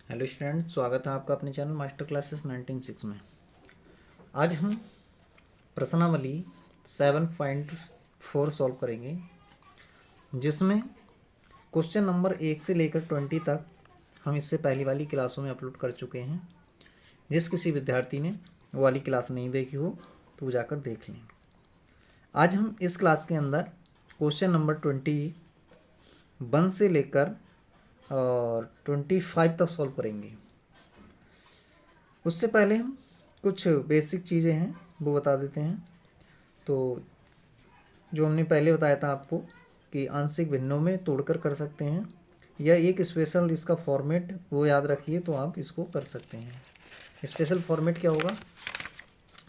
Hello students, स्वागत है आपका अपने चैनल मास्टर क्लासेस 19/6 में। आज हम प्रश्नावली 7.4 सॉल्व करेंगे, जिसमें क्वेश्चन नंबर 1 से लेकर 20 तक हम इससे पहली वाली क्लासों में अपलोड कर चुके हैं। जिस किसी विद्यार्थी ने वो वाली क्लास नहीं देखी हो तो वो जाकर देख लें। आज हम इस क्लास के अंदर क्वेश्चन नंबर 21 से लेकर और 25 तक सॉल्व करेंगे। उससे पहले हम कुछ बेसिक चीज़ें हैं वो बता देते हैं। तो जो हमने पहले बताया था आपको कि आंशिक भिन्नों में तोड़कर कर सकते हैं, या एक स्पेशल इसका फॉर्मेट वो याद रखिए तो आप इसको कर सकते हैं। स्पेशल फॉर्मेट क्या होगा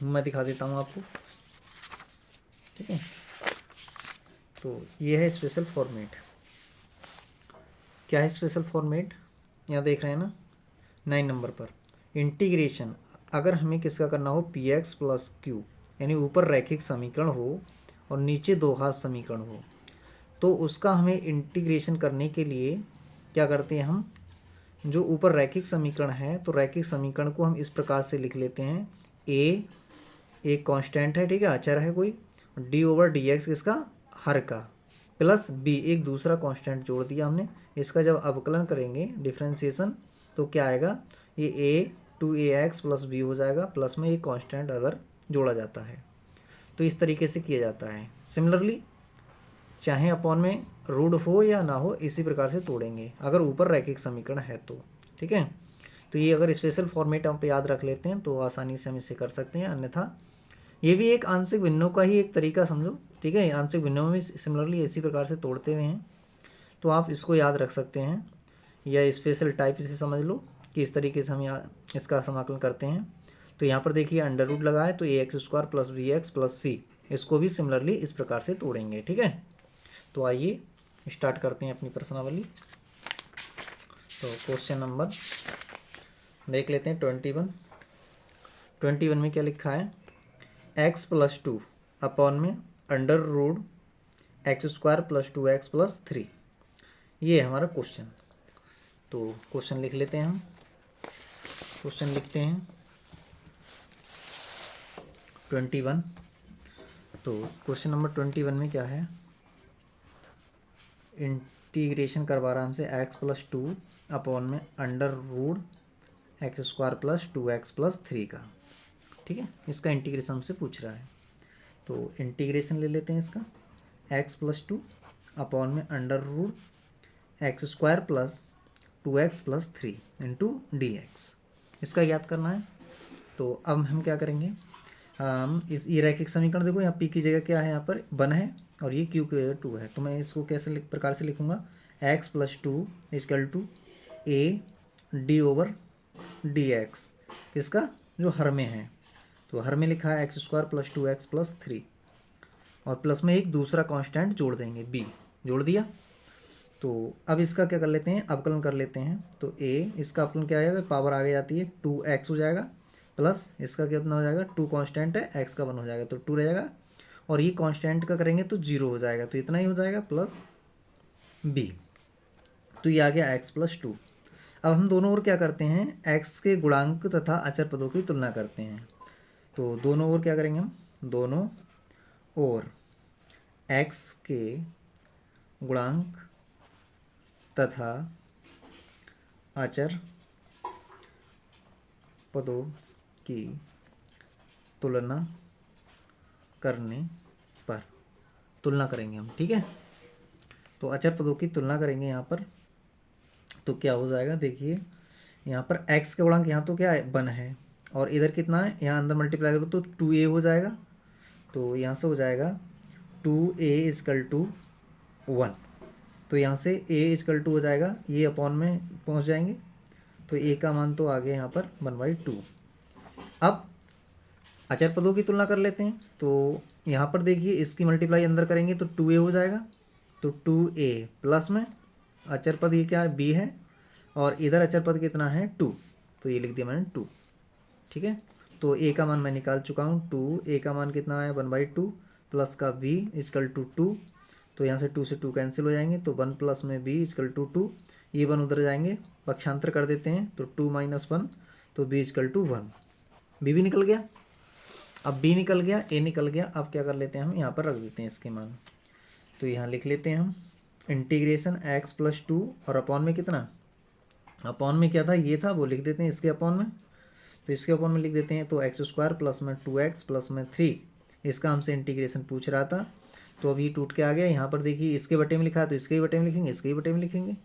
मैं दिखा देता हूँ आपको, ठीक है। तो ये है स्पेशल फॉर्मेट। क्या है स्पेशल फॉर्मेट, यहाँ देख रहे हैं ना 9 नंबर पर। इंटीग्रेशन, अगर हमें किसका करना हो px प्लस क्यू, यानी ऊपर रैखिक समीकरण हो और नीचे दो घात समीकरण हो, तो उसका हमें इंटीग्रेशन करने के लिए क्या करते हैं हम, जो ऊपर रैखिक समीकरण है तो रैखिक समीकरण को हम इस प्रकार से लिख लेते हैं। a एक कांस्टेंट है, ठीक है, अचर है कोई, d/dx किसका, हर का, प्लस b एक दूसरा कांस्टेंट जोड़ दिया हमने। इसका जब अवकलन करेंगे डिफ्रेंशिएशन तो क्या आएगा, ये a 2ax प्लस b हो जाएगा, प्लस में एक कांस्टेंट अदर जोड़ा जाता है। तो इस तरीके से किया जाता है। सिमिलरली चाहे अपॉन में रूट हो या ना हो, इसी प्रकार से तोड़ेंगे अगर ऊपर रैखिक समीकरण है तो, ठीक है। तो ये अगर स्पेशल फॉर्मेट आप याद रख लेते हैं तो आसानी से हम इसे कर सकते हैं। अन्यथा ये भी एक आंशिक भिन्नों का ही एक तरीका समझो, ठीक है। आंशिक भिन्नों में सिमिलरली इसी प्रकार से तोड़ते हुए हैं, तो आप इसको याद रख सकते हैं, या स्पेशल टाइप इसे समझ लो कि इस तरीके से हम यहाँ इसका समाकलन करते हैं। तो यहाँ पर देखिए अंडर रूट लगा है तो ax² plus bx plus c, इसको भी सिमिलरली इस प्रकार से तोड़ेंगे, ठीक है। तो आइए स्टार्ट करते हैं अपनी प्रश्नावली। तो क्वेश्चन नंबर देख लेते हैं 21 में क्या लिखा है, x प्लस 2 अपॉन में under root x² plus 2x plus 3, ये है हमारा क्वेश्चन। तो क्वेश्चन लिख लेते हैं हम। क्वेश्चन लिखते हैं 21। तो क्वेश्चन नंबर 21 में क्या है, इंटीग्रेशन करवा रहा हमसे x प्लस 2 अपॉन में under root x² plus 2x plus 3 का, ठीक है। इसका इंटीग्रेशन हमसे पूछ रहा है, तो इंटीग्रेशन ले लेते हैं इसका। x प्लस 2 अपॉन में under root x² plus 2x plus 3 into dx, इसका याद करना है। तो अब हम क्या करेंगे, हम इस ये रैखिक समीकरण देखो, यहाँ p की जगह क्या है, यहाँ पर 1 है और ये q की जगह 2 है। तो मैं इसको कैसे प्रकार से लिखूँगा, x plus 2 is equal to a d/dx, किसका, जो हर में है। तो हर में लिखा है x² प्लस 2x प्लस 3, और प्लस में एक दूसरा कांस्टेंट जोड़ देंगे b, जोड़ दिया। तो अब इसका क्या कर लेते हैं, अवकलन कर लेते हैं। तो a इसका अवकलन क्या आएगा, पावर आगे जाती है 2x हो जाएगा, प्लस इसका कितना हो जाएगा, 2 कांस्टेंट है, x का 1 हो जाएगा तो 2 रह जाएगा, और ये कांस्टेंट का करेंगे तो 0 हो जाएगा, तो इतना ही हो जाएगा, प्लस b। तो ये आ गया x प्लस 2। अब हम दोनों ओर क्या करते हैं, x के गुणांक तथा अचर पदों की तुलना करते हैं। तो दोनों ओर क्या करेंगे हम, दोनों ओर x के गुणांक तथा अचर पदों की तुलना करने पर, तुलना करेंगे हम, ठीक है। तो अचर पदों की तुलना करेंगे यहाँ पर, तो क्या हो जाएगा, देखिए यहाँ पर x का गुणांक यहाँ तो क्या है 1 है, और इधर कितना है, यहाँ अंदर मल्टीप्लाई करो तो 2a हो जाएगा। तो यहाँ से हो जाएगा 2a इजकल टू 1, तो यहाँ से a इजकल टू हो जाएगा, ये अपॉन में पहुँच जाएंगे, तो a का मान तो आ गया यहाँ पर 1/2। अब अचर पदों की तुलना कर लेते हैं। तो यहाँ पर देखिए इसकी मल्टीप्लाई अंदर करेंगे तो 2a हो जाएगा, तो 2a प्लस में अचर पद ये क्या है, b है, और इधर अचर पद कितना है 2, तो ये लिख दिया मैंने 2, ठीक है। तो a का मान मैं निकाल चुका हूँ 2, a का मान कितना है 1/2, प्लस का b इजकल टू 2, तो यहाँ से 2 से 2 कैंसिल हो जाएंगे, तो 1 प्लस में b इजकल टू 2, ये 1 उधर जाएंगे, पक्षांतर कर देते हैं, तो 2 माइनस 1, तो b इजकल टू 1, b भी निकल गया। अब b निकल गया, a निकल गया। अब क्या कर लेते हैं हम, यहाँ पर रख देते हैं इसके मान। तो यहाँ लिख लेते हैं हम इंटीग्रेशन x प्लस 2 और अपॉन में कितना, अपॉन में क्या था, ये था, वो लिख देते हैं इसके अपॉन में। तो इसके अपॉन में लिख देते हैं, तो एक्स स्क्वायर प्लस में 2x प्लस में 3, इसका हमसे इंटीग्रेशन पूछ रहा था। तो अभी टूट के आ गया। यहाँ पर देखिए इसके बटे में लिखा है, तो इसके ही बटे में लिखेंगे, इसके ही बटे में लिखेंगे।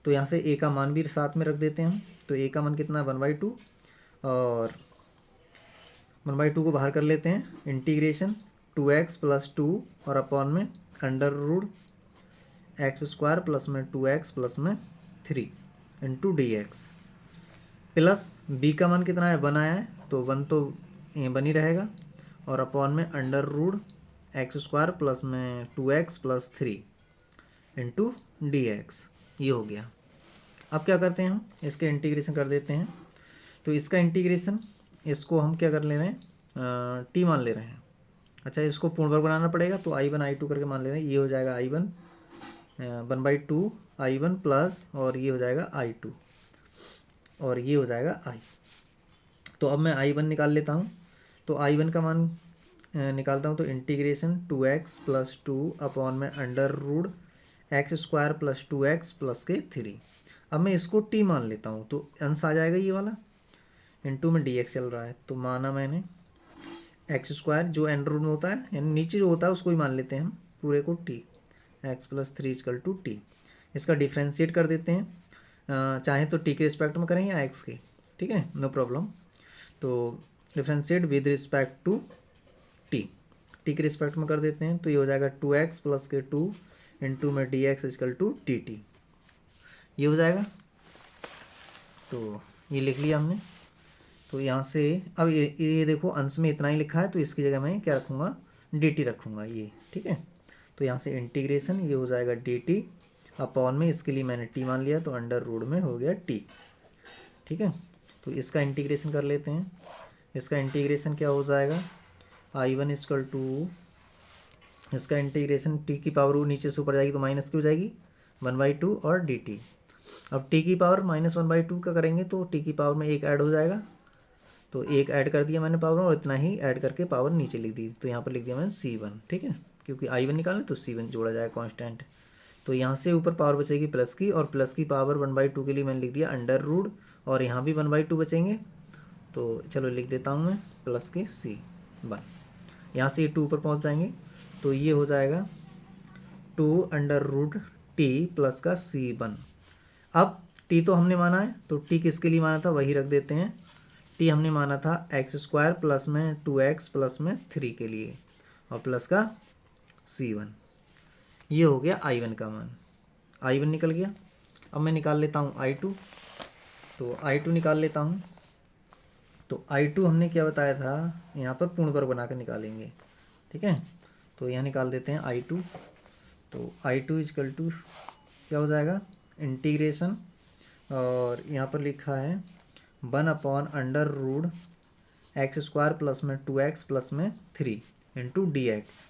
तो यहाँ से a का मान भी साथ में रख देते हैं हम। तो a का मान कितना है 1/2, और 1/2 को बाहर कर लेते हैं। इंटीग्रेशन 2x प्लस 2 और अपॉन में under root x square plus में 2x प्लस में 3 इंटू dx, प्लस b का मान कितना है 1 आया है, तो 1 तो ये बनी रहेगा, और अपॉन में under root x square plus में 2x प्लस 3 इंटू dx, ये हो गया। अब क्या करते हैं हम, इसके इंटीग्रेशन कर देते हैं। तो इसका इंटीग्रेशन, इसको हम क्या कर ले रहे हैं, t मान ले रहे हैं। अच्छा, इसको पूर्ण वर्ग बनाना पड़ेगा, तो i1 i2 करके मान ले रहे हैं। ये हो जाएगा i1 1/2 i1 प्लस, और ये हो जाएगा i2, और ये हो जाएगा i। तो अब मैं i1 निकाल लेता हूँ। तो i1 का मान निकालता हूँ, तो इंटीग्रेशन 2x प्लस 2 अपॉन में under root x square plus 2x plus के 3। अब मैं इसको t मान लेता हूँ, तो अंश आ जाएगा ये वाला, इंटू में dx चल रहा है। तो माना मैंने एक्स स्क्वायर जो अंडर रूट में होता है, यानी नीचे जो होता है उसको ही मान लेते हैं हम, पूरे को t, x plus 3 is equal to t. इसका डिफ्रेंशिएट कर देते हैं, चाहे तो t के रिस्पेक्ट में करें या x के, ठीक है, नो प्रॉब्लम। तो differentiate with respect to t के रिस्पेक्ट में कर देते हैं। तो ये हो जाएगा 2x प्लस के 2 इंटू में dx इजकल टू dt, ये हो जाएगा। तो ये लिख लिया हमने। तो यहाँ से अब ये देखो अंश में इतना ही लिखा है, तो इसकी जगह मैं क्या रखूँगा, dt रखूँगा, ये ठीक है। तो यहाँ से इंटीग्रेशन ये हो जाएगा dt अपॉन में, इसके लिए मैंने t मान लिया, तो अंडर रूट में हो गया t, ठीक है। तो इसका इंटीग्रेशन कर लेते हैं। इसका इंटीग्रेशन क्या हो जाएगा, i1 इजकल टू, इसका इंटीग्रेशन t की पावर नीचे से ऊपर जाएगी तो माइनस की हो जाएगी 1/2 और dt। अब t की पावर -1/2 का करेंगे तो t की पावर में एक ऐड हो जाएगा, तो एक ऐड कर दिया मैंने पावर में, और इतना ही ऐड करके पावर नीचे लिख दी। तो यहाँ पर लिख दिया मैंने c1, ठीक है, क्योंकि i1 निकालना तो c1 जोड़ा जाएगा कांस्टेंट। तो यहाँ से ऊपर पावर बचेगी प्लस की, और प्लस की पावर 1/2 के लिए मैंने लिख दिया अंडर रूट, और यहाँ भी 1/2 बचेंगे। तो चलो लिख देता हूँ मैं प्लस के c1, यहाँ से ये 2 ऊपर पहुँच जाएंगे। तो ये हो जाएगा 2 अंडर रूट t प्लस का c1। अब t तो हमने माना है, तो t किसके लिए माना था वही रख देते हैं। t हमने माना था एक्स स्क्वायर प्लस में 2x प्लस में 3 के लिए, और प्लस का c1, ये हो गया i1 का मान। i1 निकल गया। अब मैं निकाल लेता हूँ i2। तो i2 निकाल लेता हूँ। तो i2 हमने क्या बताया था, यहाँ पर पूर्ण वर्ग बना कर निकालेंगे, ठीक है। तो यहाँ निकाल देते हैं i2। तो i2 इजकल टू क्या हो जाएगा, इंटीग्रेशन, और यहाँ पर लिखा है 1 upon under root x square plus में 2x प्लस में 3 इंटू dx।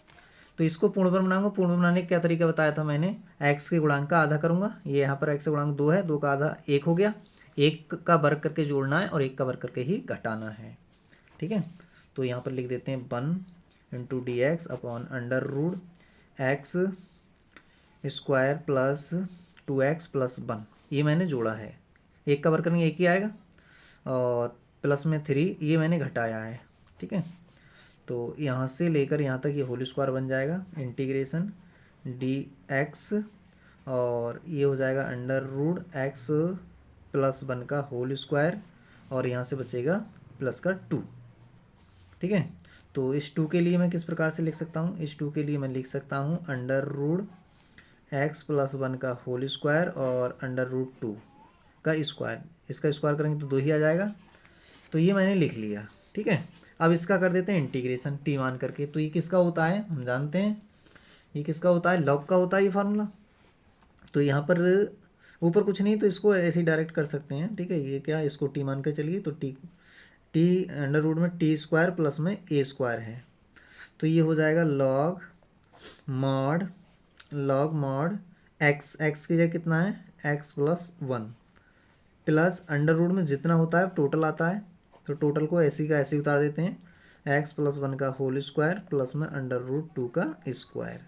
तो इसको पूर्ण वर्ग बनाऊंगा। पूर्ण वर्ग बनाने का क्या तरीका बताया था मैंने, x के गुणांक का आधा करूंगा। ये यहाँ पर x का गुणांक 2 है, 2 का आधा 1 हो गया, 1 का वर्ग करके जोड़ना है और 1 का वर्ग करके ही घटाना है, ठीक है। तो यहाँ पर लिख देते हैं 1 into dx upon under root x square plus 2x plus 1, ये मैंने जोड़ा है, 1 का वर्ग करेंगे 1 ही आएगा, और प्लस में 3 ये मैंने घटाया है, ठीक है। तो यहाँ से लेकर यहाँ तक ये होल स्क्वायर बन जाएगा, इंटीग्रेशन dx, और ये हो जाएगा अंडर रूट x प्लस 1 का होल स्क्वायर, और यहाँ से बचेगा प्लस का 2, ठीक है। तो इस 2 के लिए मैं किस प्रकार से लिख सकता हूँ, इस 2 के लिए मैं लिख सकता हूँ अंडर रूट x प्लस 1 का होल स्क्वायर और अंडर रूट 2 का स्क्वायर, इसका स्क्वायर करेंगे तो 2 ही आ जाएगा। तो ये मैंने लिख लिया, ठीक है। अब इसका कर देते हैं इंटीग्रेशन t मान करके। तो ये किसका होता है हम जानते हैं, ये किसका होता है, लॉग का होता है ये फार्मूला। तो यहाँ पर ऊपर कुछ नहीं, तो इसको ऐसे ही डायरेक्ट कर सकते हैं, ठीक है। ये क्या, इसको t मान कर चलिए, तो t अंडर रूट में t स्क्वायर प्लस में a स्क्वायर है, तो ये हो जाएगा log mod log mod x की जगह कितना है x plus one plus under root में जितना होता है टोटल आता है, तो टोटल को ऐसे का ऐसे उतार देते हैं, एक्स प्लस वन का होल स्क्वायर प्लस में अंडर रूट टू का स्क्वायर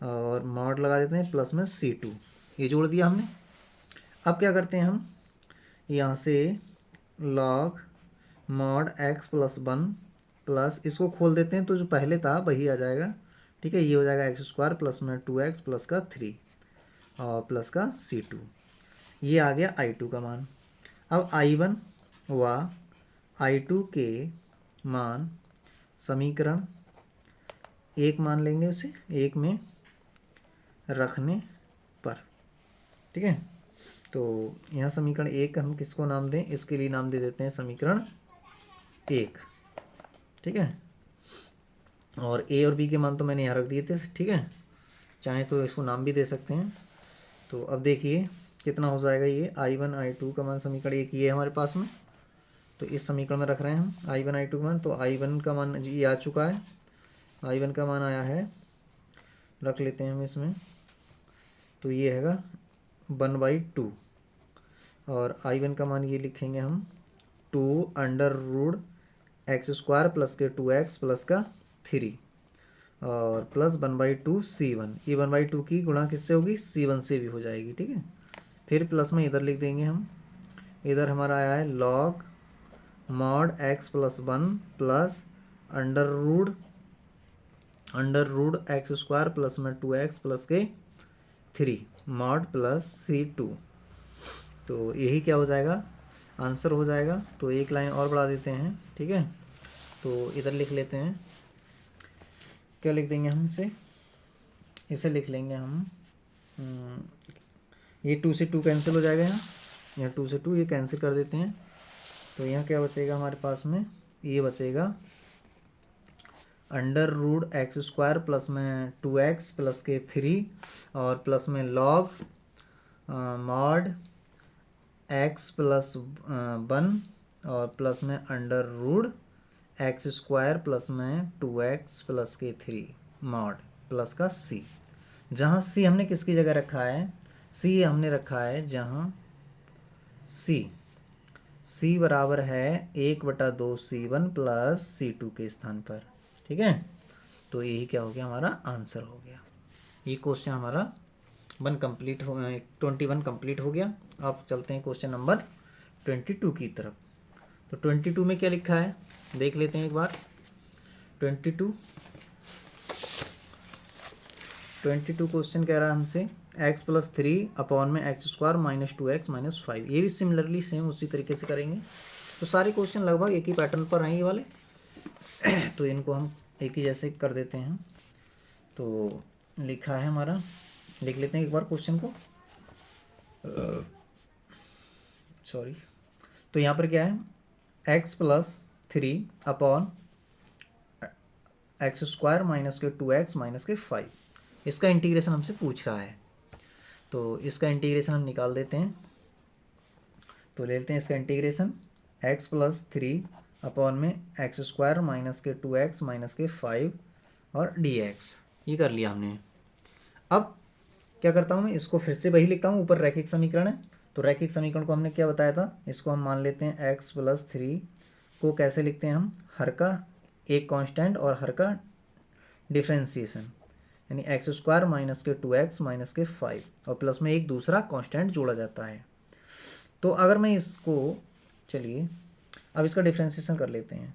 और मॉड लगा देते हैं प्लस में सी टू, ये जोड़ दिया हमने। अब क्या करते हैं हम यहाँ से log mod x plus one plus इसको खोल देते हैं तो जो पहले था वही आ जाएगा, ठीक है, ये हो जाएगा एक्स स्क्वायर प्लस में टू एक्स प्लस का थ्री और प्लस का सी टू, ये आ गया आई टू का मान। अब आई वन व आई टू के मान समीकरण एक मान लेंगे, उसे एक में रखने पर, ठीक है। तो यहाँ समीकरण एक हम किसको नाम दें, इसके लिए नाम दे देते हैं समीकरण एक, ठीक है। और ए और बी के मान तो मैंने यहाँ रख दिए थे, ठीक है, चाहे तो इसको नाम भी दे सकते हैं। तो अब देखिए कितना हो जाएगा, ये आई वन आई टू का मान समीकरण एक ये है हमारे पास में, तो इस समीकरण में रख रहे हैं हम आई वन आई टू का मान। तो आई वन का मान ये आ चुका है, आई वन का मान आया है, रख लेते हैं हम इसमें, तो ये हैगा वन बाई टू और आई वन का मान ये लिखेंगे हम two under root x square plus के टू एक्स प्लस का थ्री और plus one by two C one, ये वन बाई टू की गुणा किससे होगी सी वन से भी हो जाएगी, ठीक है। फिर प्लस में इधर लिख देंगे हम, इधर हमारा आया है log mod x plus one plus under root x square plus में टू एक्स प्लस के three mod plus C two, तो यही क्या हो जाएगा आंसर हो जाएगा। तो एक लाइन और बढ़ा देते हैं, ठीक है, तो इधर लिख लेते हैं, क्या लिख देंगे हम इसे लिख लेंगे हम ये टू से टू कैंसिल हो जाएगा, यहाँ टू से टू ये कैंसिल कर देते हैं, तो यहाँ क्या बचेगा हमारे पास में, ये बचेगा under root x square plus में टू एक्स प्लस के थ्री और प्लस में log mod x plus one और प्लस में under root x square plus में टू एक्स प्लस के थ्री मॉड प्लस का सी, जहाँ सी हमने किसकी जगह रखा है, सी हमने रखा है जहाँ सी बराबर है एक बटा दो सी वन प्लस सी टू के स्थान पर, ठीक है। तो यही क्या हो गया हमारा आंसर हो गया, ये क्वेश्चन हमारा 21 कंप्लीट हो गया। अब चलते हैं क्वेश्चन नंबर 22 की तरफ। तो 22 में क्या लिखा है देख लेते हैं एक बार। 22 क्वेश्चन कह रहा है हमसे एक्स प्लस थ्री अपॉन में x square minus two x minus five, ये भी सिमिलरली सेम उसी तरीके से करेंगे। तो सारे क्वेश्चन लगभग एक ही पैटर्न पर हैं ये वाले तो इनको हम एक ही जैसे कर देते हैं। तो लिखा है हमारा, लिख लेते हैं एक बार क्वेश्चन को, सॉरी। तो यहाँ पर क्या है x plus three upon x square minus के टू एक्स माइनस के फाइव, इसका इंटीग्रेशन हमसे पूछ रहा है। तो इसका इंटीग्रेशन हम निकाल देते हैं, तो ले लेते हैं इसका integration x plus three upon में एक्स स्क्वायर माइनस के टू एक्स माइनस के फाइव और डी एक्स, ये कर लिया हमने। अब क्या करता हूँ मैं, इसको फिर से वही लिखता हूँ, ऊपर रैखिक समीकरण है, तो रैखिक समीकरण को हमने क्या बताया था, इसको हम मान लेते हैं एक्स प्लस थ्री को कैसे लिखते हैं हम, हर का एक कांस्टेंट और हर का डिफ्रेंसिएशन, यानी एक्स स्क्वायर माइनस के टू एक्स माइनस के फाइव और प्लस में एक दूसरा कांस्टेंट जोड़ा जाता है। तो अगर मैं इसको, चलिए अब इसका डिफ्रेंसिएशन कर लेते हैं,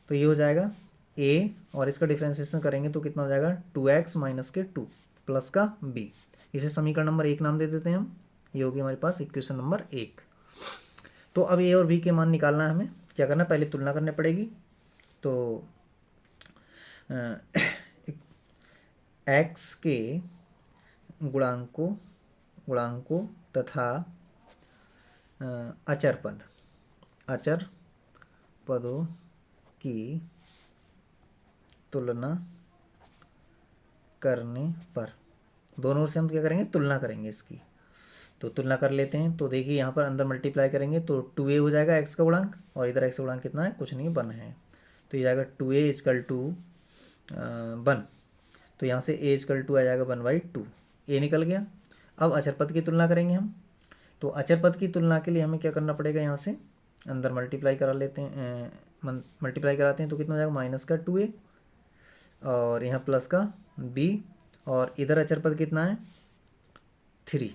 तो ये हो जाएगा a और इसका डिफ्रेंसिएशन करेंगे तो कितना हो जाएगा टू एक्स माइनस के टू प्लस का b, इसे समीकरण नंबर एक नाम दे देते हैं हम, ये होगी हमारे पास इक्वेशन नंबर एक। तो अब a और b के मान निकालना है, हमें क्या करना है, पहले तुलना करनी पड़ेगी। तो x के गुणांकों तथा अचर पदों की तुलना करने पर, दोनों से हम क्या करेंगे तुलना करेंगे इसकी। तो तुलना कर लेते हैं, तो देखिए यहाँ पर अंदर मल्टीप्लाई करेंगे तो 2a हो जाएगा x का गुणांक और इधर x का गुणांक कितना है, कुछ नहीं 1 है, तो ये जाएगा 2a इजकल टू 1। तो यहाँ से a इक्वल टू आ जाएगा 1/2, a निकल गया। अब अचर पद की तुलना करेंगे हम। तो अचर पद की तुलना के लिए हमें क्या करना पड़ेगा, यहाँ से अंदर मल्टीप्लाई करा लेते हैं, मल्टीप्लाई कराते हैं तो कितना हो जाएगा माइनस का 2a और यहाँ प्लस का b, और इधर अचर पद कितना है 3।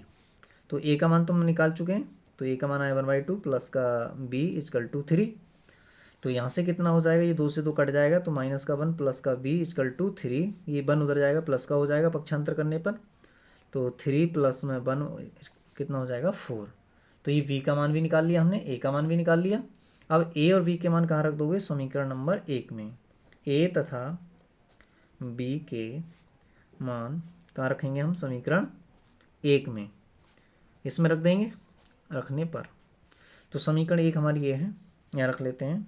तो a का मान तो हम निकाल चुके हैं, तो a का मान आया 1/2 प्लस का b इक्वल टू 3। तो यहाँ से कितना हो जाएगा, ये 2 से 2 कट जाएगा, तो माइनस का 1 प्लस का b इक्वल टू 3, ये 1 उधर जाएगा प्लस का हो जाएगा पक्षांतर करने पर, तो 3 प्लस में 1 कितना हो जाएगा 4। तो ये v का मान भी निकाल लिया हमने, a का मान भी निकाल लिया। अब a और v के मान कहाँ रख दोगे, समीकरण नंबर 1 में। a तथा b के मान कहाँ रखेंगे हम, समीकरण 1 में, इसमें रख देंगे रखने पर। तो समीकरण 1 हमारी ये है, यहाँ रख लेते हैं।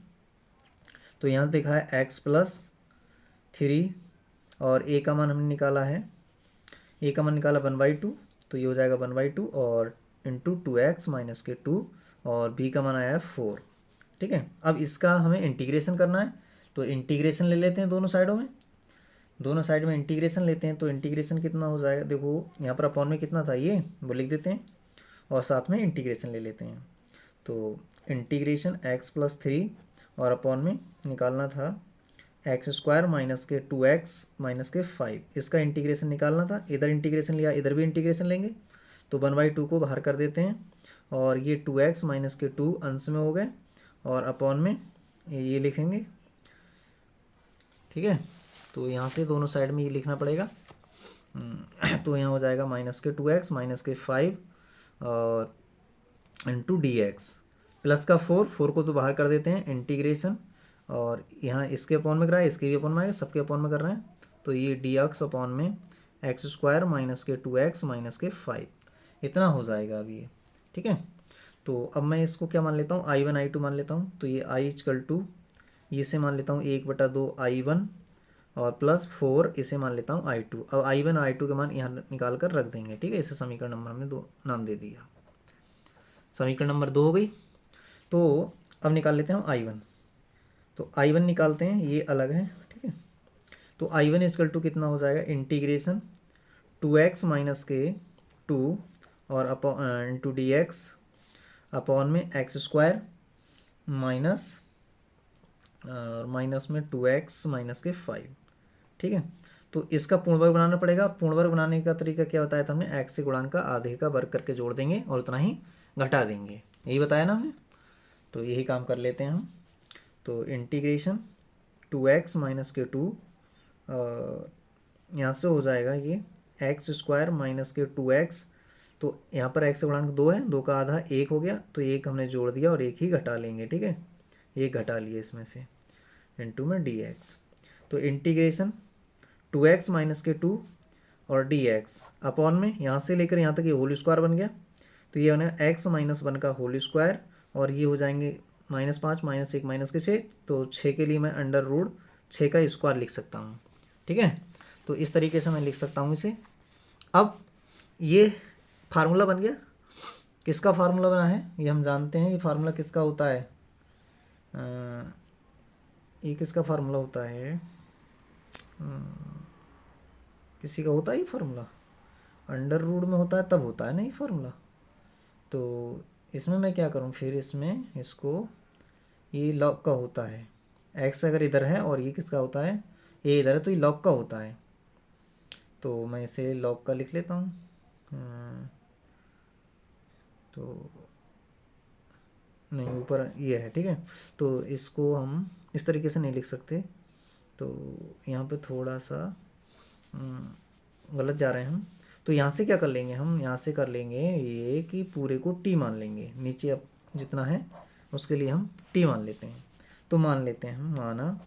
तो यहाँ देखा है x प्लस 3 और a का मान हमने निकाला है, a का मान निकाला 1/2, तो ये हो जाएगा 1/2 और इंटू 2x माइनस के 2 और b का मान आया है 4। ठीक है, अब इसका हमें इंटीग्रेशन करना है, तो इंटीग्रेशन ले लेते हैं दोनों साइडों में। दोनों साइड में इंटीग्रेशन लेते हैं, तो इंटीग्रेशन कितना हो जाएगा, देखो यहाँ पर अपॉन में कितना था ये वो लिख देते हैं और साथ में इंटीग्रेशन ले लेते हैं। तो इंटीग्रेशन x प्लस 3 और अपॉन में निकालना था x² माइनस के 2x माइनस के 5, इसका इंटीग्रेशन निकालना था। इधर इंटीग्रेशन लिया, इधर भी इंटीग्रेशन लेंगे, तो 1/2 को बाहर कर देते हैं और ये 2x माइनस के 2 अंश में हो गए और अपॉन में ये लिखेंगे। ठीक है, तो यहाँ से दोनों साइड में ये लिखना पड़ेगा। तो यहाँ हो जाएगा माइनस के 2x माइनस के 5 और इंटू dx प्लस का 4 को तो बाहर कर देते हैं, इंटीग्रेशन, और यहाँ इसके अपॉन में कर रहा है, इसके भी अपॉन में आएगा, सबके अपॉन में कर रहे हैं, तो ये dx अपॉन में x² माइनस के 2x माइनस के 5 इतना हो जाएगा अभी ये। ठीक है, तो अब मैं इसको क्या मान लेता हूँ, I1 I2 मान लेता हूँ। तो ये i इक्वल टू इसे मान लेता हूँ 1/2 I1 और प्लस 4 इसे मान लेता हूँ I2। अब I1 और I2 के मान यहाँ निकाल कर रख देंगे। ठीक है, इसे समीकरण नंबर हमने 2 नाम दे दिया, समीकरण नंबर 2 हो गई। तो अब निकाल लेते हैं हम I1। तो I1 निकालते हैं, ये अलग है। ठीक है, तो I1 इक्वल टू कितना हो जाएगा, इंटीग्रेशन 2x माइनस के 2 और अपॉन इंटू dx अपॉन में x² माइनस माइनस में 2x माइनस के 5। ठीक है, तो इसका पूर्ण वर्ग बनाना पड़ेगा। पूर्ण वर्ग बनाने का तरीका क्या बताया था हमने, x से गुणांक का आधे का वर्ग करके जोड़ देंगे और उतना ही घटा देंगे, यही बताया ना हमने। तो यही काम कर लेते हैं हम। तो इंटीग्रेशन 2x माइनस के 2 यहाँ से हो जाएगा ये x² माइनस के 2x, तो यहाँ पर x से गुणांक 2 है, 2 का आधा 1 हो गया, तो 1 हमने जोड़ दिया और 1 ही घटा लेंगे। ठीक है, 1 घटा लिए इसमें से, इंटू में dx। तो इंटीग्रेशन 2x माइनस के 2 और dx अपॉन में यहाँ से लेकर यहाँ तक ये होल स्क्वायर बन गया, तो ये होना x माइनस 1 का होल स्क्वायर और ये हो जाएंगे -5 माइनस 1 माइनस के 6, तो 6 के लिए मैं अंडर रूट 6 का स्क्वायर लिख सकता हूँ। ठीक है, तो इस तरीके से मैं लिख सकता हूँ इसे। अब ये फार्मूला बन गया, किसका फार्मूला बना है ये हम जानते हैं। ये फार्मूला किसका होता है, ये किसका फार्मूला होता है, किसी का होता है ये फार्मूला, अंडर रूट में होता है तब होता है ना ये फार्मूला। तो इसमें मैं क्या करूँ फिर, इसमें इसको ये लॉग का होता है, x अगर इधर है और ये किसका होता है, a इधर है, तो ये लॉग का होता है। तो मैं इसे लॉग का लिख लेता हूँ। तो नहीं, ऊपर ये है। ठीक है, तो इसको हम इस तरीके से नहीं लिख सकते, तो यहाँ पे थोड़ा सा गलत जा रहे हैं हम। तो यहाँ से क्या कर लेंगे हम, यहाँ से कर लेंगे ये कि पूरे को t मान लेंगे, नीचे अब जितना है उसके लिए हम t मान लेते हैं। तो मान लेते हैं हम, माना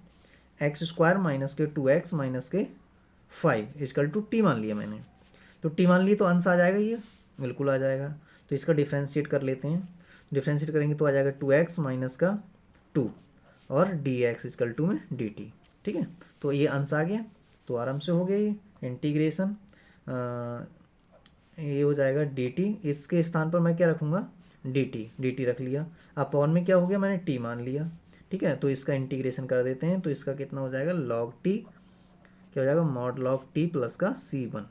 x² माइनस के 2x माइनस के 5 इक्वल टू t मान लिया मैंने। तो t मान लिए तो अंश आ जाएगा, ये बिल्कुल आ जाएगा। तो इसका डिफ्रेंशिएट कर लेते हैं, डिफ्रेंशिएट करेंगे तो आ जाएगा 2x माइनस का 2 और dx इक्वल टू में dt। ठीक है, तो ये अंश आ गया, तो आराम से हो गया ये इंटीग्रेशन। ये हो जाएगा dt, इसके स्थान पर मैं क्या रखूँगा, dt रख लिया। अपॉन में क्या हो गया, मैंने t मान लिया। ठीक है, तो इसका इंटीग्रेशन कर देते हैं, तो इसका कितना हो जाएगा log t क्या हो जाएगा, मॉड लॉग टी प्लस का C1।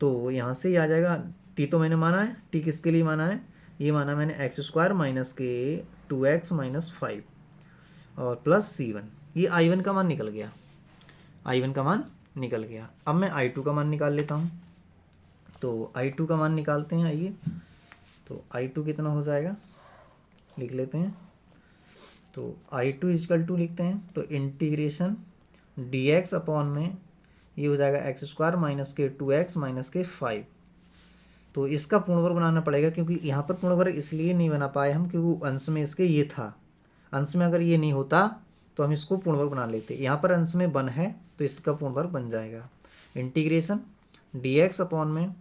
तो यहाँ से ही आ जाएगा, टी तो मैंने माना है, टी किसके लिए माना है, ये माना मैंने x² माइनस के 2x माइनस 5 और प्लस C1। ये I1 का मान निकल गया, I1 का मान निकल गया। अब मैं I2 का मान निकाल लेता हूँ। तो I2 का मान निकालते हैं, आइए। तो I2 कितना हो जाएगा, लिख लेते हैं। तो I2 इजकल टू लिखते हैं, तो इंटीग्रेशन dx अपॉन में ये हो जाएगा x² माइनस के 2x माइनस के 5। तो इसका पूर्ण वर्ग बनाना पड़ेगा, क्योंकि यहाँ पर पूर्ण वर्ग इसलिए नहीं बना पाए हम क्योंकि अंश में इसके ये था। अंश में अगर ये नहीं होता तो हम इसको पूर्ण वर्ग बना लेते। यहाँ पर अंश में 1 है तो इसका पूर्ण वर्ग बन जाएगा। इंटीग्रेशन dx अपॉन में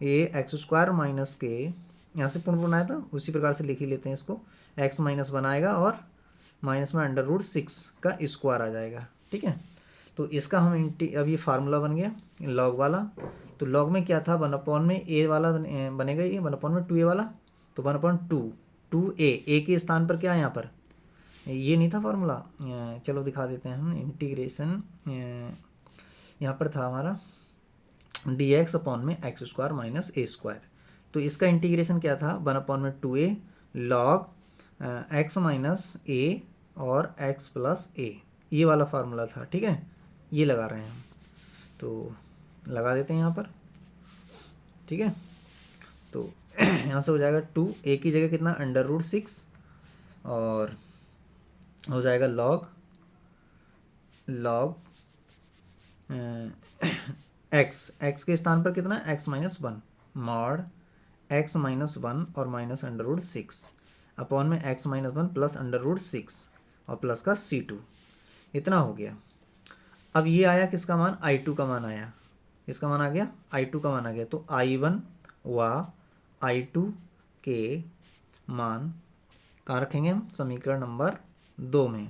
ये x² माइनस के, यहाँ से पूर्ण बनाया था उसी प्रकार से लिख ही लेते हैं इसको, x माइनस बनाएगा और माइनस में √6 का स्क्वायर आ जाएगा। ठीक है, तो इसका हम अब ये फार्मूला बन गया लॉग वाला। तो लॉग में क्या था, 1 में a वाला बनेगा, ये 1 में 2a वाला, तो 2a के स्थान पर क्या है, यहाँ पर ये नहीं था फार्मूला, चलो दिखा देते हैं हम। इंटीग्रेशन यहाँ पर था हमारा dx अपॉन में x² माइनस a²। तो इसका इंटीग्रेशन क्या था, 1 में 2a log x minus a और x प्लस a, ये वाला फार्मूला था। ठीक है, ये लगा रहे हैं हम, तो लगा देते हैं यहाँ पर। ठीक है, तो यहाँ से हो जाएगा 2a की जगह कितना, √6 और हो जाएगा लॉग x के स्थान पर कितना, x minus 1 mod x minus 1 और माइनस √6 अपॉन में x माइनस 1 प्लस √6 और प्लस का C2, इतना हो गया। अब ये आया किसका मान, I2 का मान आया, इसका मान आ गया, I2 का मान आ गया। तो I1 व I2 के मान कहाँ रखेंगे हम, समीकरण नंबर 2 में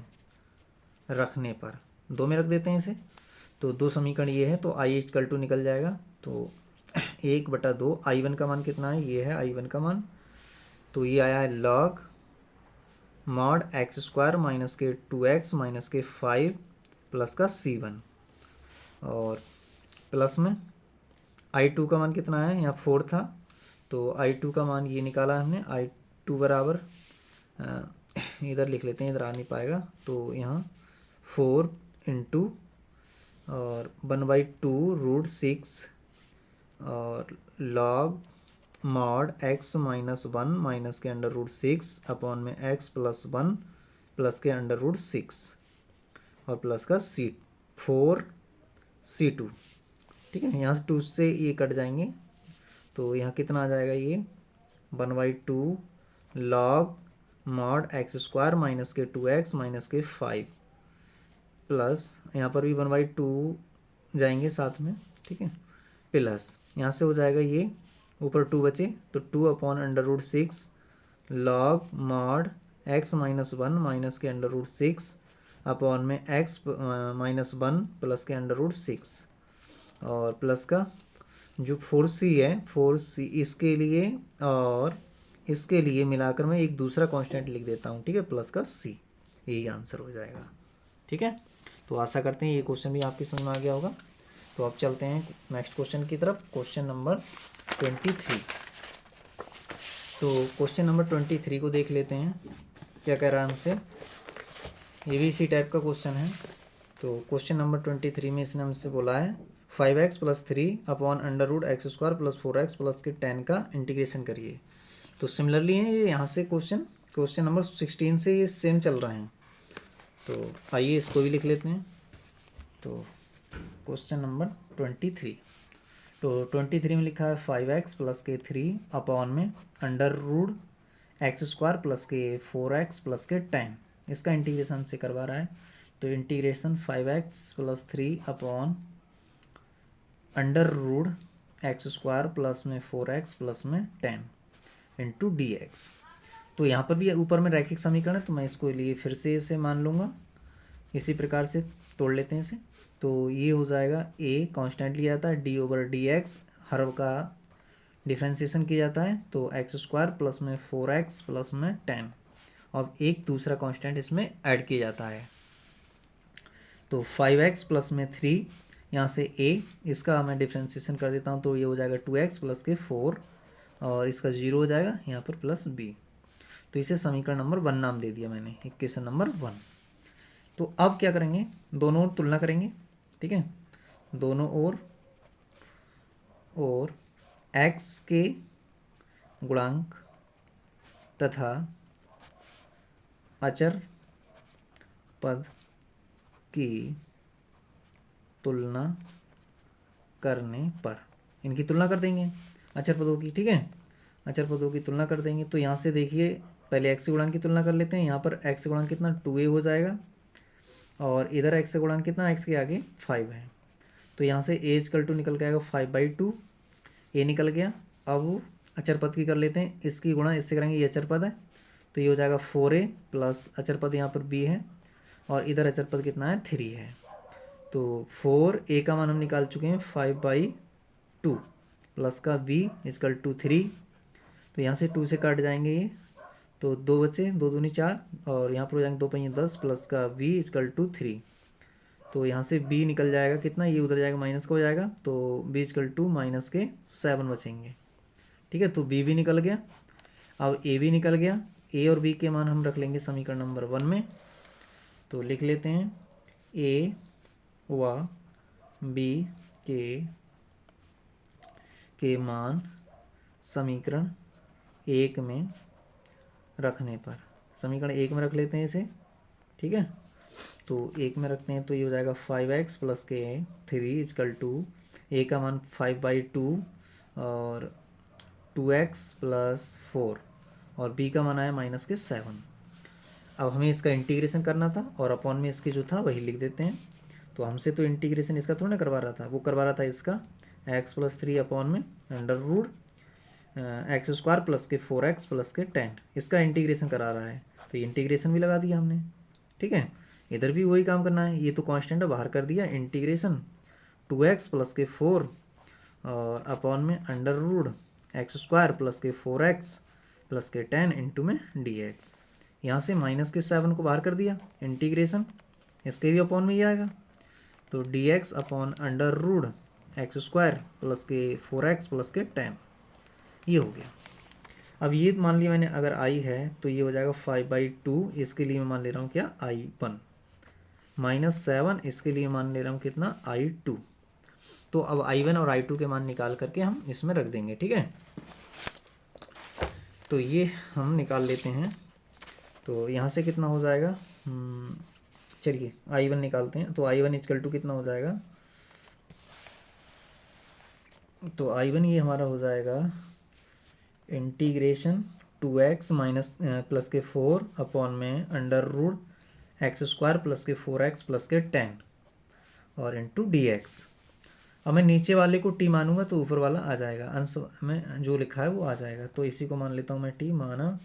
रखने पर 2 में रख देते हैं इसे। तो 2 समीकरण ये है, तो I इक्वल टू निकल जाएगा, तो 1/2 I1 का मान कितना है, ये है I1 का मान। तो ये आया है लॉग मॉड x² माइनस के 2x माइनस के 5 प्लस का C1 और प्लस में I2 का मान कितना है, यहाँ 4 था, तो I2 का मान ये निकाला हमने। I2 बराबर इधर लिख लेते हैं, इधर आ नहीं पाएगा, तो यहाँ 4 इंटू और 1/2 √6 और log mod x minus 1 minus के √6 अपॉन में x प्लस 1 प्लस के √6 और प्लस का C4 C2। ठीक है, यहाँ से 2 से ये कट जाएंगे, तो यहाँ कितना आ जाएगा, ये 1/2 लॉग मॉड x² माइनस के 2x माइनस के 5 प्लस यहाँ पर भी 1/2 जाएंगे साथ में। ठीक है, प्लस यहाँ से हो जाएगा ये ऊपर 2 बचे, तो 2 upon √6 log mod x minus 1 minus के √6 अपॉन में x माइनस 1 प्लस के √6 और प्लस का जो 4c है 4c इसके लिए और इसके लिए मिलाकर मैं एक दूसरा कांस्टेंट लिख देता हूँ। ठीक है, प्लस का c, यही आंसर हो जाएगा। ठीक है, तो आशा करते हैं ये क्वेश्चन भी आपकी समझ में आ गया होगा। तो अब चलते हैं नेक्स्ट क्वेश्चन की तरफ, क्वेश्चन नंबर 23। तो क्वेश्चन नंबर 23 को देख लेते हैं क्या कह रहा है हमसे। ये भी इसी टाइप का क्वेश्चन है। तो क्वेश्चन नंबर 23 में इसने हमसे बोला है 5x plus 3 upon √x² plus 4x plus के 10 का इंटीग्रेशन करिए। तो सिमिलरली है ये यहाँ से क्वेश्चन नंबर 16 से ये सेम चल रहे हैं। तो आइए इसको भी लिख लेते हैं। तो क्वेश्चन नंबर 23, तो 23 में लिखा है 5x प्लस के 3 अपॉन में √x² प्लस के 4x प्लस के 10, इसका इंटीग्रेशन हमसे करवा रहा है। तो integration 5x plus 3 upon √x² plus में 4x प्लस में 10 इंटू dx। तो यहाँ पर भी ऊपर में रैखिक समीकरण है, तो मैं इसको लिए फिर से इसे मान लूँगा, इसी प्रकार से तोड़ लेते हैं इसे। तो ये हो जाएगा a कांस्टेंट लिया जाता है, d/dx हर का डिफ्रेंशिएशन किया जाता है, तो x² प्लस में 4x प्लस में 10 और एक दूसरा कांस्टेंट इसमें ऐड किया जाता है। तो 5x प्लस में 3 यहाँ से a, इसका मैं डिफ्रेंशिएशन कर देता हूँ तो ये हो जाएगा 2x प्लस के 4 और इसका 0 हो जाएगा यहाँ पर प्लस b। तो इसे समीकरण नंबर 1 नाम दे दिया मैंने, इक्वेशन नंबर 1। तो अब क्या करेंगे, दोनों ओर तुलना करेंगे, ठीक है। दोनों ओर x के गुणांक तथा अचर पद की तुलना करने पर, इनकी तुलना कर देंगे अचर पदों की, ठीक है। अचर पदों की तुलना कर देंगे। तो यहाँ से देखिए पहले x गुणांक की तुलना कर लेते हैं। यहाँ पर x गुणांक कितना 2a हो जाएगा और इधर x गुणांक कितना, x के आगे 5 है। तो यहाँ से a इक्वल टू निकल के आएगा 5/2, a निकल गया। अब अचर पद की कर लेते हैं, इसकी गुणा इससे करेंगे, ये अचर पद है तो ये हो जाएगा 4a प्लस अचर पद यहाँ पर b है और इधर अचर पद कितना है 3 है। तो 4a का मान हम निकाल चुके हैं 5/2 प्लस का b इक्वल टू 3। तो यहाँ से 2 से काट जाएंगे ये, तो 2 बचे, 2 दूनी 4 और यहाँ पर हो जाएंगे 2 पंजे 10 प्लस का b इक्वल टू 3। तो यहाँ से b निकल जाएगा कितना, ये उधर जाएगा माइनस का हो जाएगा तो b इक्वल टू माइनस के 7 बचेंगे, ठीक है। तो b भी निकल गया। अब a भी निकल गया। a और b के मान हम रख लेंगे समीकरण नंबर 1 में। तो लिख लेते हैं a व b के मान समीकरण 1 में रखने पर, समीकरण 1 में रख लेते हैं इसे, ठीक है। तो 1 में रखते हैं तो ये हो जाएगा 5x प्लस के 3 इक्वल टू a का मान 5/2 और 2x प्लस 4 और b का मान आया माइनस के 7। अब हमें इसका इंटीग्रेशन करना था और अपॉन में इसके जो था वही लिख देते हैं। तो हमसे तो इंटीग्रेशन इसका थोड़ा ना करवा रहा था, वो करवा रहा था इसका x प्लस 3 अपॉन में under root x square plus के 4x प्लस के 10, इसका इंटीग्रेशन करा रहा है तो ये इंटीग्रेशन भी लगा दिया हमने, ठीक है। इधर भी वही काम करना है, ये तो कांस्टेंट है बाहर कर दिया, इंटीग्रेशन 2x प्लस के 4 और अपॉन में under root x square plus के 4x प्लस के 10 इंटू में dx। यहाँ से माइनस के 7 को बाहर कर दिया, इंटीग्रेशन इसके भी अपॉन में ही आएगा तो dx upon under root x square plus के 4x प्लस के 10, ये हो गया। अब ये मान लिया मैंने अगर i है तो ये हो जाएगा 5/2, इसके लिए मैं मान ले रहा हूँ क्या i1 माइनस 7, इसके लिए मान ले रहा हूँ कितना i2। तो अब i1 और i2 के मान निकाल करके हम इसमें रख देंगे, ठीक है। तो ये हम निकाल लेते हैं। तो यहाँ से कितना हो जाएगा, चलिए i1 निकालते हैं। तो i1 इक्वल टू कितना हो जाएगा, तो i1 ये हमारा हो जाएगा इंटीग्रेशन 2x माइनस प्लस के 4 अपॉन में under root x square plus के 4x प्लस के 10 और इंटू dx। अब मैं नीचे वाले को t मानूंगा तो ऊपर वाला आ जाएगा, अंश में जो लिखा है वो आ जाएगा। तो इसी को मान लेता हूँ मैं t, माना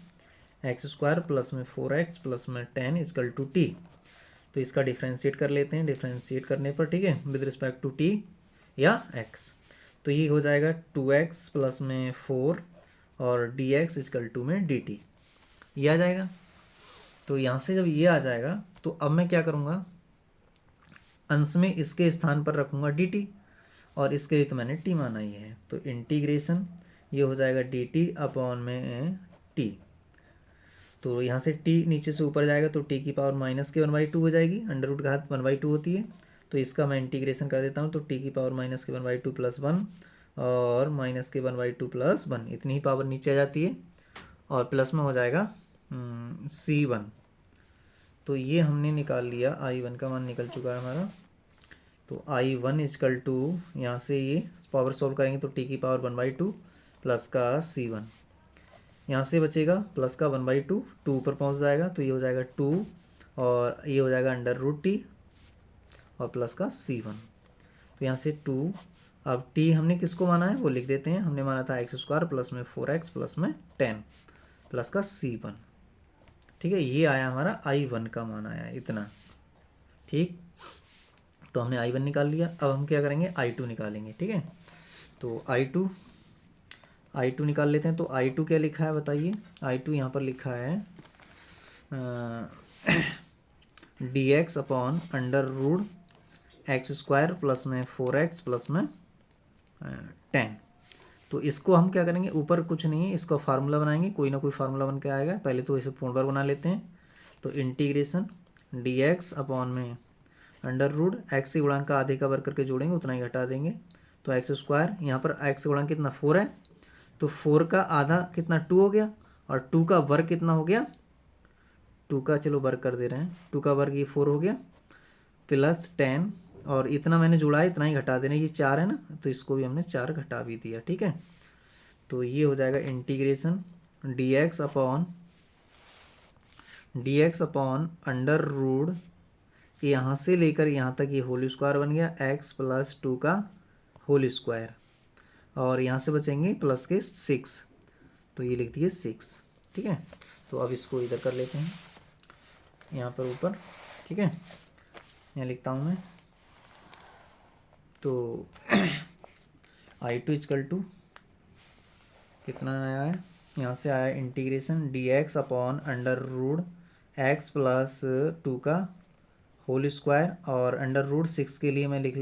एक्स स्क्वायर प्लस में 4x प्लस में 10 इक्वल टू t। तो इसका डिफ्रेंशिएट कर लेते हैं, डिफ्रेंशिएट करने पर, ठीक है, विद रिस्पेक्ट टू t या x। तो ये हो जाएगा 2x प्लस में 4 और dx इक्वल टू में dt, ये आ जाएगा। तो यहाँ से जब ये आ जाएगा तो अब मैं क्या करूँगा, अंश में इसके स्थान पर रखूँगा dt और इसके लिए तो मैंने t माना ही है। तो इंटीग्रेशन ये हो जाएगा dt अपॉन में t। तो यहाँ से t नीचे से ऊपर जाएगा तो t की पावर माइनस के 1/2 हो जाएगी, अंडर रूट घात 1/2 होती है। तो इसका मैं इंटीग्रेशन कर देता हूँ तो t की पावर माइनस के 1/2 प्लस 1 और माइनस के 1/2 प्लस 1, इतनी ही पावर नीचे आ जाती है और प्लस में हो जाएगा c1। तो ये हमने निकाल लिया, i1 का मान निकल चुका है हमारा। तो i1 इक्वल टू, यहाँ से ये पावर सॉल्व करेंगे तो t की पावर 1/2 प्लस का c1, यहाँ से बचेगा प्लस का 1/2, 2 ऊपर पहुँच जाएगा तो ये हो जाएगा 2 और ये हो जाएगा अंडर रूट टी और प्लस का c1। तो यहाँ से 2, अब t हमने किसको माना है वो लिख देते हैं, हमने माना था एक्स स्क्वायर प्लस में 4x प्लस में 10 प्लस का c1, ठीक है। ये आया हमारा i1 का मान आया इतना, ठीक। तो हमने i1 निकाल लिया। अब हम क्या करेंगे, i2 निकालेंगे, ठीक है। तो i2 निकाल लेते हैं। तो i2 क्या लिखा है बताइए, i2 यहाँ पर लिखा है dx upon under root x square plus में 4x प्लस में 10। तो इसको हम क्या करेंगे, ऊपर कुछ नहीं है, इसका फार्मूला बनाएंगे, कोई ना कोई फार्मूला बन के आएगा। पहले तो इसे पूर्ण वर्ग बना लेते हैं। तो इंटीग्रेशन dx अपॉन में अंडर रूट एक्स से गुणांक का आधे का वर्ग करके जोड़ेंगे, उतना ही घटा देंगे। तो एक्स स्क्वायर, यहाँ पर एक्स से गुणांक कितना 4 है, तो 4 का आधा कितना 2 हो गया, और 2 का वर्ग कितना हो गया, 2 का चलो वर्ग कर दे रहे हैं, 2 का वर्ग ये 4 हो गया, प्लस 10, और इतना मैंने जोड़ा है इतना ही घटा देना, ये 4 है ना, तो इसको भी हमने 4 घटा भी दिया। ठीक है, तो ये हो जाएगा integration dx upon under root, यहाँ से लेकर यहाँ तक ये होल स्क्वायर बन गया, x प्लस 2 का होल स्क्वायर, और यहाँ से बचेंगे प्लस के 6, तो ये लिख दिए 6। ठीक है, तो अब इसको इधर कर लेते हैं, यहाँ पर ऊपर। ठीक है, यहाँ लिखता हूँ मैं, तो I2 इक्वल टू कितना आया है, यहाँ से आया integration dx upon under root x plus 2 का होल स्क्वायर, और अंडर रूट 6 के लिए मैं लिख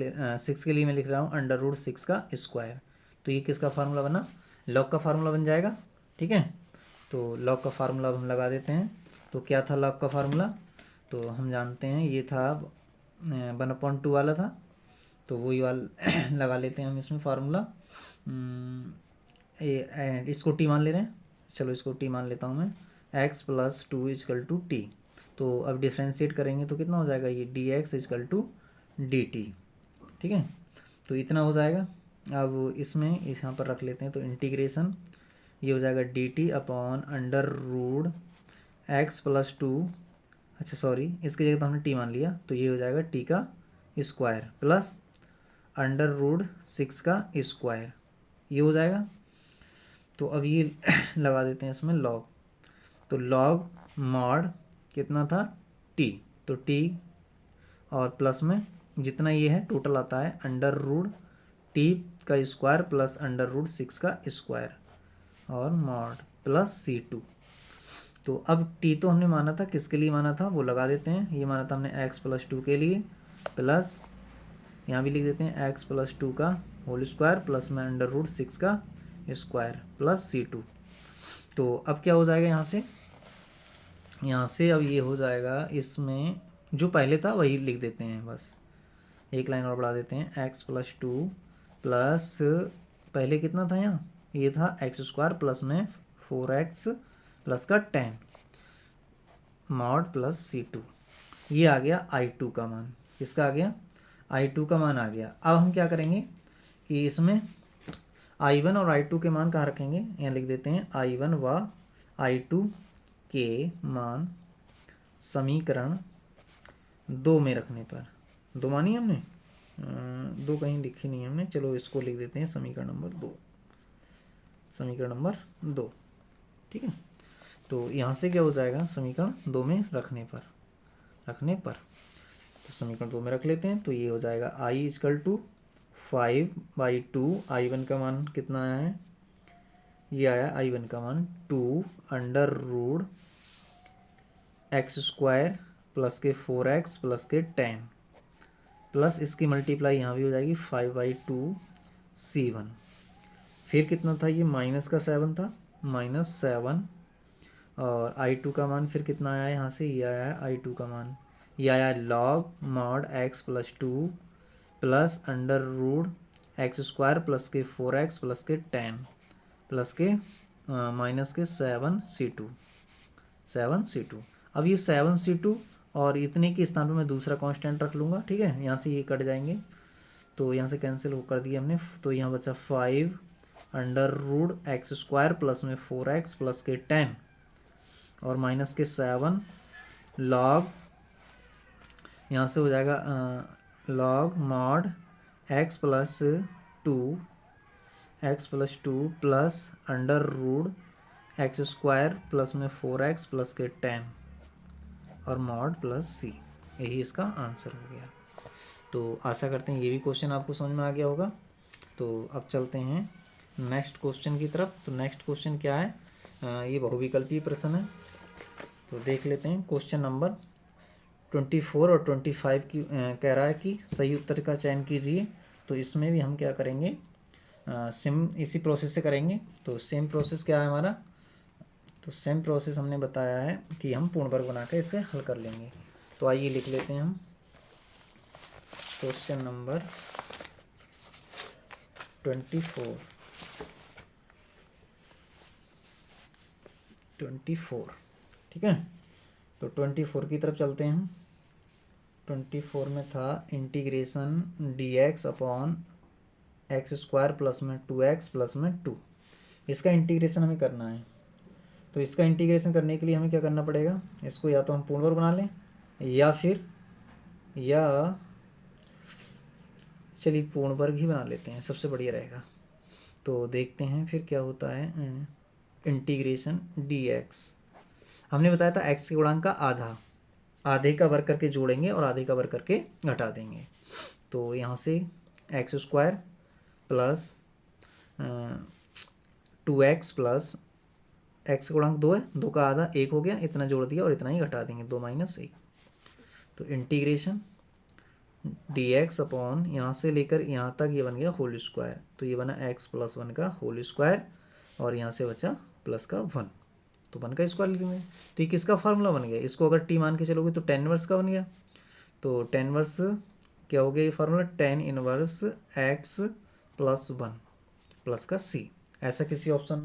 रहा हूँ अंडर रूट 6 का स्क्वायर। तो ये किसका फार्मूला बना, लॉग का फार्मूला बन जाएगा। ठीक है, तो लॉग का फार्मूला हम लगा देते हैं। तो क्या था लॉग का फार्मूला, तो हम जानते हैं ये था 1/2 वाला था, तो वही वाला लगा लेते हैं हम इसमें फार्मूला। इसको टी मान ले रहे हैं, चलो इसको टी मान लेता हूँ मैं, x plus 2 is equal to t. तो अब डिफ्रेंशिएट करेंगे तो कितना हो जाएगा, ये dx इजकल टू dt। ठीक है, तो इतना हो जाएगा। अब इसमें यहाँ पर रख लेते हैं, तो इंटीग्रेशन ये हो जाएगा dt upon under root x plus 2, अच्छा सॉरी इसकी जगह तो हमने टी मान लिया, तो ये हो जाएगा टी का स्क्वायर प्लस अंडर रूट 6 का स्क्वायर, ये हो जाएगा। तो अब ये लगा देते हैं इसमें लॉग, तो लॉग मॉड कितना था टी, तो टी और प्लस में जितना ये है टोटल आता है अंडर रूट टी का स्क्वायर प्लस अंडर रूट 6 का स्क्वायर और मॉड प्लस C2। तो अब टी तो हमने माना था, किसके लिए माना था वो लगा देते हैं, ये माना था हमने x प्लस 2 के लिए, प्लस यहाँ भी लिख देते हैं x प्लस 2 का होल स्क्वायर प्लस में अंडर रूट 6 का स्क्वायर प्लस C2। तो अब क्या हो जाएगा, यहाँ से अब ये हो जाएगा, इसमें जो पहले था वही लिख देते हैं, बस एक लाइन और बढ़ा देते हैं, x प्लस 2 प्लस पहले कितना था यहाँ, ये था एक्स स्क्वायर प्लस में 4x प्लस का 10 मॉड प्लस C2। ये आ गया I2 का मान, किसका आ गया, I2 का मान आ गया। अब हम क्या करेंगे कि इसमें I1 और I2 के मान कहाँ रखेंगे, यहाँ लिख देते हैं I1 व I2 के मान समीकरण 2 में रखने पर, 2 मानी हमने, 2 कहीं लिखी नहीं हमने, चलो इसको लिख देते हैं समीकरण नंबर 2, समीकरण नंबर 2। ठीक है, तो यहाँ से क्या हो जाएगा, समीकरण 2 में रखने पर तो समीकरण 2 में रख लेते हैं, तो ये हो जाएगा I इक्वल टू 5/2, I1 का मान कितना आया है, ये आया I1 का मान 2 under root x square plus के 4x प्लस के 10 प्लस इसकी मल्टीप्लाई यहाँ भी हो जाएगी 5/2 C1, फिर कितना था ये माइनस का 7 था, -7, और I2 का मान फिर कितना आया है, यहाँ से ये आया है I2 का मान, ये आया log mod x plus 2 plus under root x square plus के 4x प्लस के 10 प्लस के माइनस के 7C2। अब ये 7C2 और इतने के स्थान पर मैं दूसरा कांस्टेंट रख लूँगा। ठीक है, यहाँ से ये कट जाएंगे, तो यहाँ से कैंसिल कर दिया हमने, तो यहाँ बचा 5 under root x square plus में 4x प्लस के 10 और माइनस के 7 लॉग, यहाँ से हो जाएगा log mod x plus 2 plus under root x square plus में 4x प्लस के 10 और मॉड प्लस c, यही इसका आंसर हो गया। तो आशा करते हैं ये भी क्वेश्चन आपको समझ में आ गया होगा। तो अब चलते हैं नेक्स्ट क्वेश्चन की तरफ। तो नेक्स्ट क्वेश्चन क्या है, ये बहुविकल्पीय प्रश्न है, तो देख लेते हैं। क्वेश्चन नंबर 24 और 25 की कह रहा है कि सही उत्तर का चयन कीजिए। तो इसमें भी हम क्या करेंगे, सेम इसी प्रोसेस से करेंगे। तो सेम प्रोसेस क्या है हमारा, तो सेम प्रोसेस हमने बताया है कि हम पूर्ण वर्ग बना कर इसे हल कर लेंगे। तो आइए लिख लेते हैं हम क्वेश्चन नंबर 24। ठीक है, तो 24 की तरफ चलते हैं हम। 24 में था integration dx upon x square plus में 2x प्लस में 2। इसका इंटीग्रेशन हमें करना है। तो इसका इंटीग्रेशन करने के लिए हमें क्या करना पड़ेगा, इसको या तो हम पूर्ण वर्ग बना लें या चलिए पूर्ण वर्ग ही बना लेते हैं, सबसे बढ़िया रहेगा। तो देखते हैं फिर क्या होता है। इंटीग्रेशन dx हमने बताया था x के गुणांक का आधे का वर्ग करके जोड़ेंगे और आधे का वर्ग करके घटा देंगे। तो यहाँ से x square plus 2x plus x गुणांक 2 है, 2 का आधा 1 हो गया, इतना जोड़ दिया और इतना ही घटा देंगे, 2 माइनस 1। तो इंटीग्रेशन dx अपॉन यहाँ से लेकर यहाँ तक ये बन गया होल स्क्वायर। तो ये बना x प्लस 1 का होल स्क्वायर और यहाँ से बचा प्लस का 1। तो 1 का स्क्वायर लिखेंगे। तो ये किसका फार्मूला बन गया, इसको अगर t मान के चलोगे तो tan इनवर्स का बन गया। तो tan इनवर्स क्या हो गया ये formula, tan inverse x plus 1 plus का c। ऐसा किसी ऑप्शन